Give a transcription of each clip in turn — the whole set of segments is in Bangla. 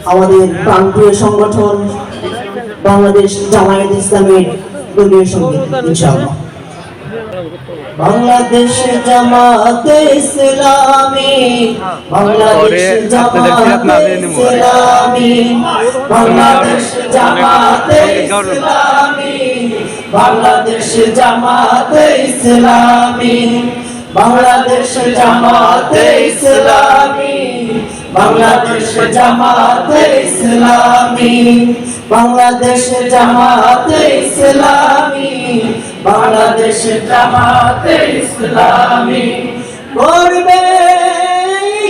আমাদের প্রান্তীয় সংগঠন বাংলাদেশ জামায়াত ইসলামের দলীয় সঙ্গীত ইনশাআল্লাহ। বাংলাদেশ জামাতে ইসলামী, বাংলাদেশ জামাতে ইসলামী, বাংলাদেশ জামাতে ইসলামী, বাংলাদেশ জামাতে ইসলামী, বাংলাদেশ জামাতে ইসলামী, বাংলাদেশ জামাতে ইসলামী, বাংলাদেশ জামাতে ইসলামী, বাংলাদেশ জামাতে ইসলামী। গর্বে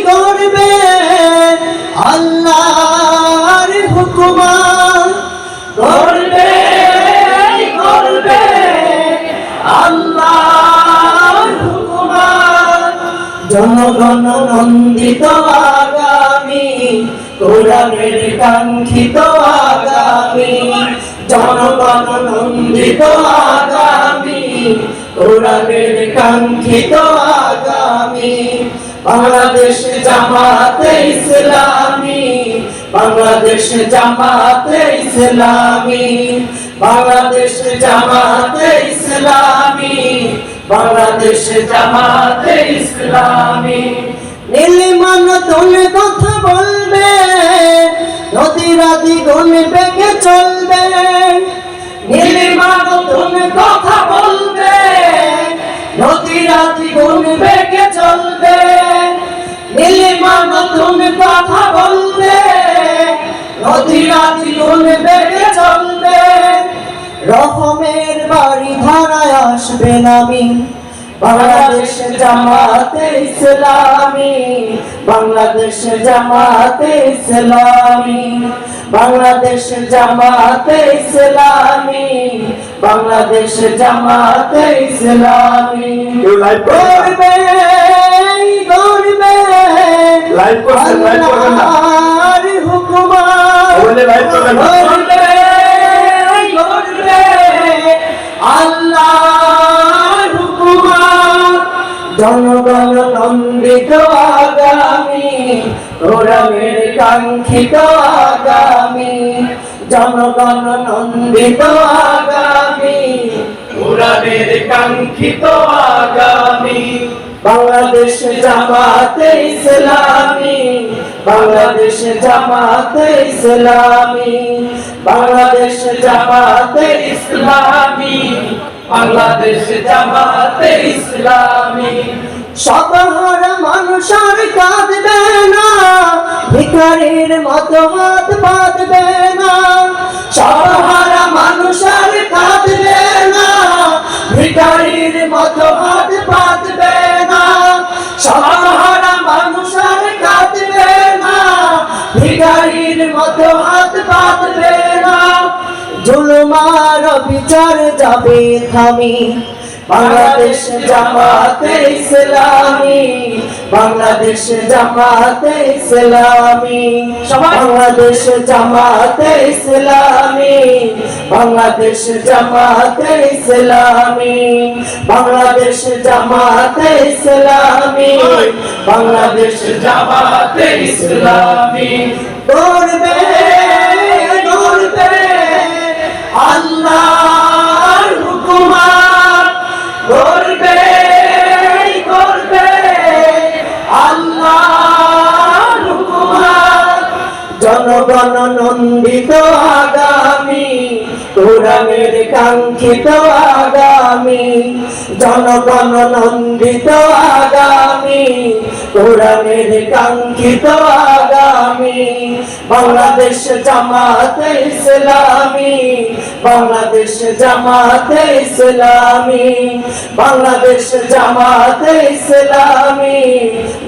গর্বে আল্লাহর হুকুমান, গর্বে গর্বে আল্লাহর হুকুমান, জনগণ নন্দিত আগামী, কোরআনের কাঙ্ক্ষিত আগামী, জনগণ নন্দিত আগামী, কোরআনের কাঙ্ক্ষিত আগামী। বাংলাদেশ জামাতে ইসলামী, বাংলাদেশ জামাতে ইসলামী, বাংলাদেশ জামাতে ইসলামী, বাংলাদেশ জামাতে ইসলামী। নীলিমান তোলে কথা বলবে, নদীরা দ্বিগুণ বেগে চলবে, নীলিমান তোলে কথা বলবে, নদীরা দ্বিগুণ বেগে চলবে, নীলিমান তোলে কথা বলবে, নদীরা দ্বিগুণ বেগে চলবে। রহমের বাড়ি ধারায় আসবে নামি, বাংলাদেশ জামাতে ইসলামী, বাংলাদেশ জামাতে ইসলামী, বাংলাদেশ জামাতে ইসলামী, বাংলাদেশ জামাতে ইসলামী। গর্বে গর্বে আল্লাহর হুকুমান, গর্বে গর্বে আল্লাহর হুকুমান, জনগণ নন্দিত আগামী, কোরআনের কাঙ্ক্ষিত আগামী, জনগণ নন্দিত আগামী, কোরআনের কাঙ্ক্ষিত আগামী। বাংলাদেশ জামাতে ইসলামী, বাংলাদেশ জামাতে ইসলামী, বাংলাদেশ জামাতে ইসলামী, বাংলাদেশ জামাতে ইসলামী। সর্বহারা মানুষ আর কাঁদবে না, ভিখারির মতো হাত বাঁধবে না, সর্বহারা মানুষ আর কাঁদবে না, ভিখারির মতো হাত বাঁধবে না, সর্বহারা মানুষ আর কাঁদবে না, ভিখারির মতো হাত বাঁধবে না। জুলুমার বিচার যাবে থামি, বাংলাদেশ জামাতে ইসলামী, বাংলাদেশ জামাতে ইসলামী, বাংলাদেশ জামাতে ইসলামী, বাংলাদেশ জামাতে ইসলামী, বাংলাদেশ জামাতে ইসলামী, বাংলাদেশ জামাতে ইসলামী। গর্বে গর্বে আল্লাহর হুকুমান, গর্বে গর্বে আল্লাহর হুকুমান, জনগণ নন্দিত আগামী, কোরআনের কাঙ্ক্ষিত আগামী, জনগণ নন্দিত আগামী, কোরআনের কাঙ্ক্ষিত আগামী। বাংলাদেশ জামাতে ইসলামী, বাংলাদেশ জামাতে ইসলামী, বাংলাদেশ জামাতে ইসলামী,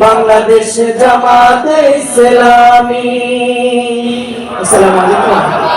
বাংলাদেশ জামাতে ইসলামী। আসসালামু আলাইকুম।